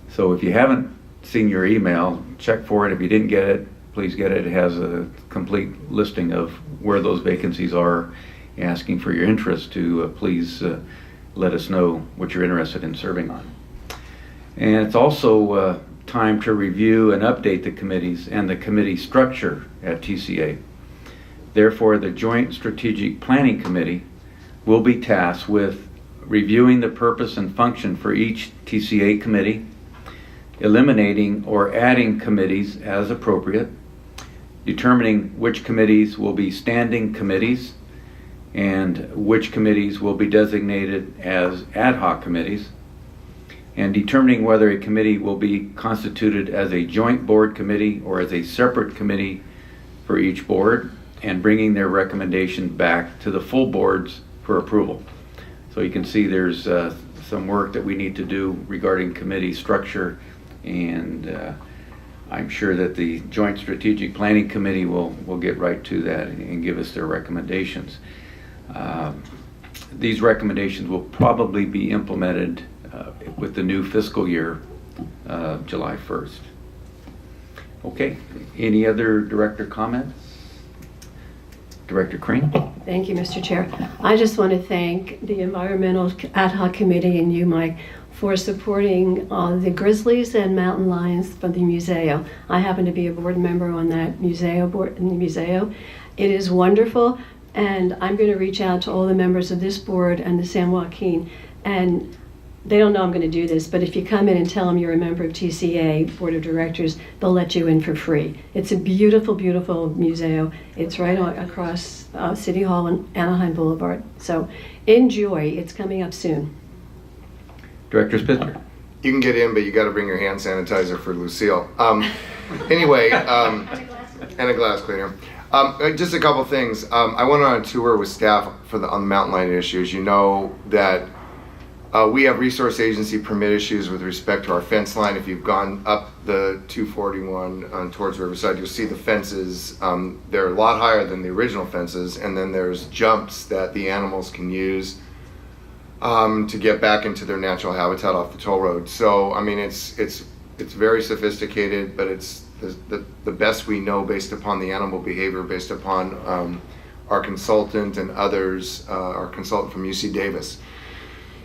So if you haven't seen your email, check for it. If you didn't get it, please get it. It has a complete listing of where those vacancies are, asking for your interest to please let us know what you're interested in serving on. And it's also time to review and update the committees and the committee structure at TCA. Therefore, the Joint Strategic Planning Committee will be tasked with reviewing the purpose and function for each TCA committee, eliminating or adding committees as appropriate, determining which committees will be standing committees and which committees will be designated as ad hoc committees, and determining whether a committee will be constituted as a joint board committee or as a separate committee for each board, and bringing their recommendation back to the full boards for approval. So you can see there's some work that we need to do regarding committee structure, and I'm sure that the Joint Strategic Planning Committee will get right to that and give us their recommendations. These recommendations will probably be implemented with the new fiscal year, July 1st. Okay, any other director comments? Director Crane? Thank you, Mr. Chair. I just want to thank the Environmental Ad Hoc Committee and you, Mike, for supporting the Grizzlies and Mountain Lions for the Museo. I happen to be a board member on that museo board in the museo. It is wonderful, and I'm going to reach out to all the members of this board and the San Joaquin, and they don't know I'm going to do this, but if you come in and tell them you're a member of TCA Board of Directors, they'll let you in for free. It's a beautiful, beautiful museo. It's right across City Hall and Anaheim Boulevard. So enjoy. It's coming up soon. Director Spitzner. You can get in, but you got to bring your hand sanitizer for Lucille. Anyway, and a glass cleaner. Just a couple things. I went on a tour with staff on the mountain lion issues. You know that we have resource agency permit issues with respect to our fence line. If you've gone up the 241 towards Riverside, you'll see the fences. They're a lot higher than the original fences, and then there's jumps that the animals can use to get back into their natural habitat off the toll road. So I mean, it's very sophisticated, but it's the best we know based upon the animal behavior, based upon our consultant and others, our consultant from UC Davis.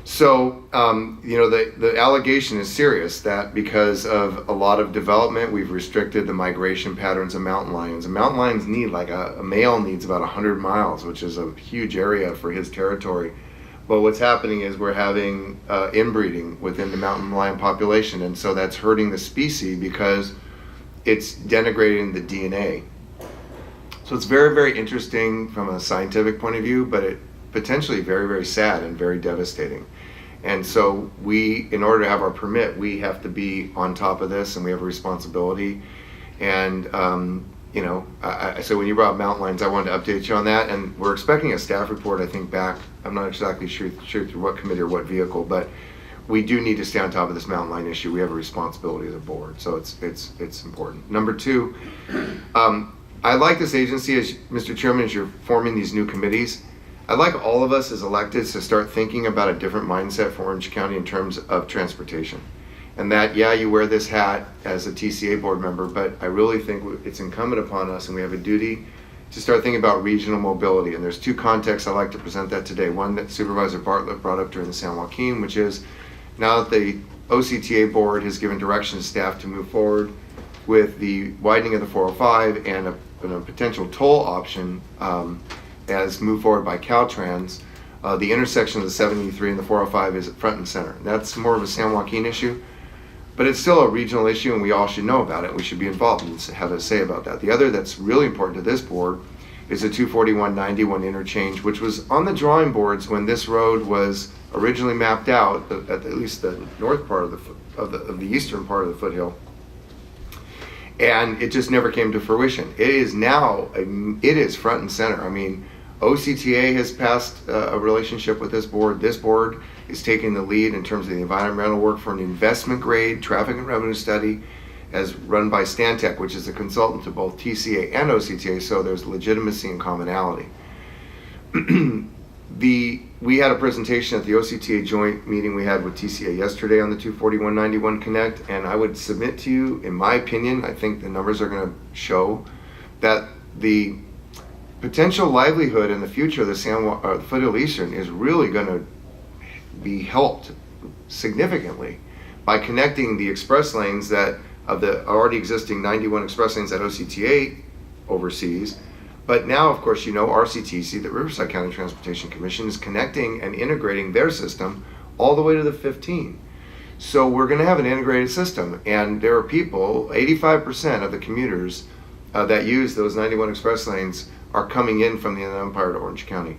So, the allegation is serious that because of a lot of development, we've restricted the migration patterns of mountain lions. And mountain lions need, like a male needs about 100 miles, which is a huge area for his territory. But what's happening is we're having inbreeding within the mountain lion population. And so that's hurting the species because it's denigrating the DNA. So it's very, very interesting from a scientific point of view, but it potentially very, very sad and very devastating. And so in order to have our permit, we have to be on top of this, and we have a responsibility. And, so when you brought up mountain lions, I wanted to update you on that. And we're expecting a staff report, I think, back. I'm not exactly sure through what committee or what vehicle, but we do need to stay on top of this mountain lion issue. We have a responsibility as a board, so it's important. Number two, I like this agency, as Mr. Chairman, as you're forming these new committees. I'd like all of us as electeds to start thinking about a different mindset for Orange County in terms of transportation. And that, yeah, you wear this hat as a TCA board member, but I really think it's incumbent upon us, and we have a duty to start thinking about regional mobility. And there's two contexts I'd like to present that today. One that Supervisor Bartlett brought up during the San Joaquin, which is now that the OCTA board has given direction to staff to move forward with the widening of the 405 and a potential toll option as moved forward by Caltrans, the intersection of the 783 and the 405 is front and center. That's more of a San Joaquin issue, but it's still a regional issue, and we all should know about it. We should be involved and have a say about that. The other that's really important to this board is the 241-91 interchange, which was on the drawing boards when this road was originally mapped out, at least the north part of the eastern part of the foothill. And it just never came to fruition. It is now, it is front and center. I mean, OCTA has passed a relationship with this board. This board is taking the lead in terms of the environmental work for an investment grade traffic and revenue study as run by Stantec, which is a consultant to both TCA and OCTA, so there's legitimacy and commonality. We had a presentation at the OCTA joint meeting we had with TCA yesterday on the 241-91 Connect, and I would submit to you, in my opinion, I think the numbers are going to show that the potential livelihood in the future of the Foothill Eastern is really going to be helped significantly by connecting the express lanes that of the already existing 91 express lanes that OCTA oversees. But now, of course, RCTC, the Riverside County Transportation Commission, is connecting and integrating their system all the way to the 15. So we're going to have an integrated system, and there are people, 85% of the commuters that use those 91 express lanes are coming in from the Inland Empire to Orange County.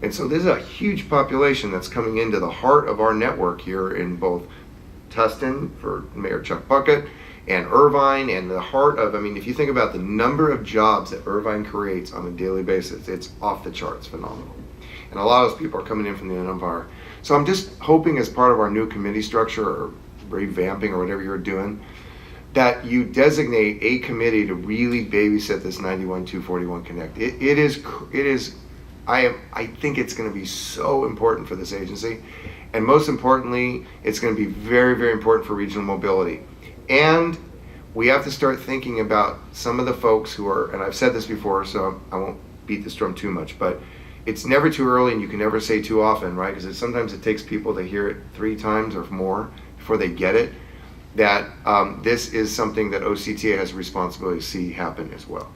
And so there's a huge population that's coming into the heart of our network here in both Tustin for Mayor Chuck Bucket and Irvine, and the heart of, I mean, if you think about the number of jobs that Irvine creates on a daily basis, it's off the charts phenomenal. And a lot of those people are coming in from the Inland Empire. So I'm just hoping, as part of our new committee structure or revamping or whatever you're doing, that you designate a committee to really babysit this 91-241 Connect. I think it's going to be so important for this agency, and most importantly, it's going to be very, very important for regional mobility. And we have to start thinking about some of the folks who are, and I've said this before, so I won't beat this drum too much, but it's never too early, and you can never say too often, right? Because sometimes it takes people to hear it 3 times or more before they get it, that this is something that OCTA has a responsibility to see happen as well.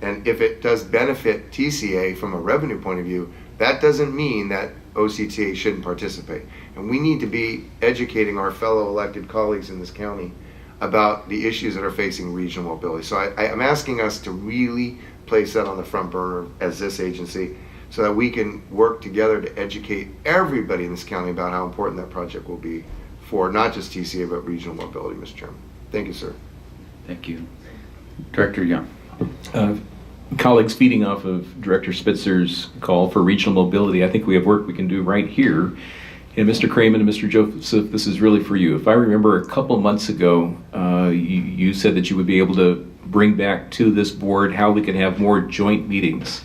And if it does benefit TCA from a revenue point of view, that doesn't mean that OCTA shouldn't participate. And we need to be educating our fellow elected colleagues in this county about the issues that are facing regional mobility. So I'm asking us to really place that on the front burner as this agency, so that we can work together to educate everybody in this county about how important that project will be for not just TCA, but regional mobility, Mr. Chairman. Thank you, sir. Thank you. Director Young. Colleagues, feeding off of Director Spitzer's call for regional mobility, I think we have work we can do right here. And Mr. Cramen and Mr. Joseph, this is really for you. If I remember a couple months ago, you said that you would be able to bring back to this board how we can have more joint meetings.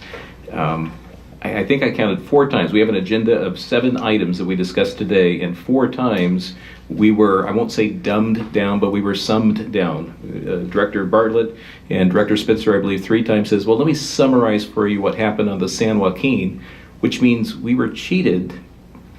I think I counted 4 times. We have an agenda of 7 items that we discussed today, and 4 times we were, I won't say dumbed down, but we were summed down. Director Bartlett and Director Spitzer, I believe, 3 times says, well, let me summarize for you what happened on the San Joaquin, which means we were cheated,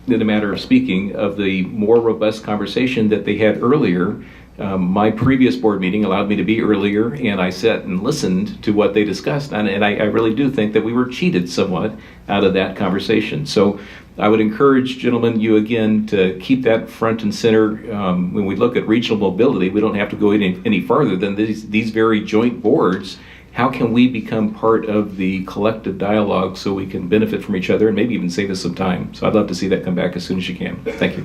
in a matter of speaking, of the more robust conversation that they had earlier. My previous board meeting allowed me to be earlier, and I sat and listened to what they discussed, and I really do think that we were cheated somewhat out of that conversation. So I would encourage, gentlemen, you again to keep that front and center. When we look at regional mobility, we don't have to go any farther than these very joint boards. How can we become part of the collective dialogue so we can benefit from each other and maybe even save us some time? So I'd love to see that come back as soon as you can. Thank you.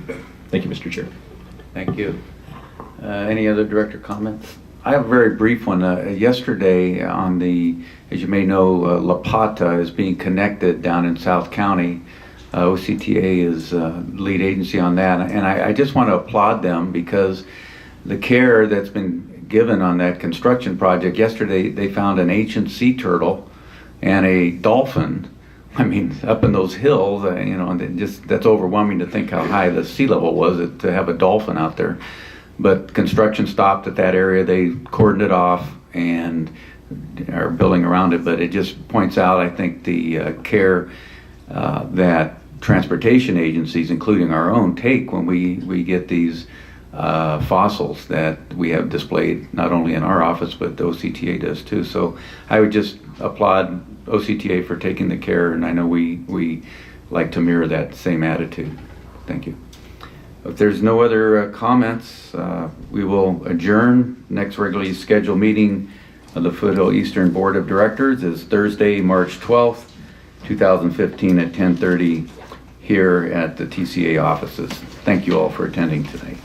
Thank you, Mr. Chair. Thank you. Any other director comments? I have a very brief one. Yesterday on the, as you may know, La Pata is being connected down in South County. OCTA is lead agency on that, and I just want to applaud them because the care that's been given on that construction project. Yesterday they found an ancient sea turtle and a dolphin. I mean, up in those hills, you know, and just that's overwhelming to think how high the sea level was to have a dolphin out there. But construction stopped at that area. They cordoned it off and are building around it. But it just points out, I think, the care that transportation agencies, including our own, take when we get these fossils that we have displayed, not only in our office, but the OCTA does too. So I would just applaud OCTA for taking the care, and I know we like to mirror that same attitude. Thank you. If there's no other comments, we will adjourn. Next regularly scheduled meeting of the Foothill Eastern Board of Directors is Thursday, March 12th, 2015 at 10:30 here at the TCA offices. Thank you all for attending today.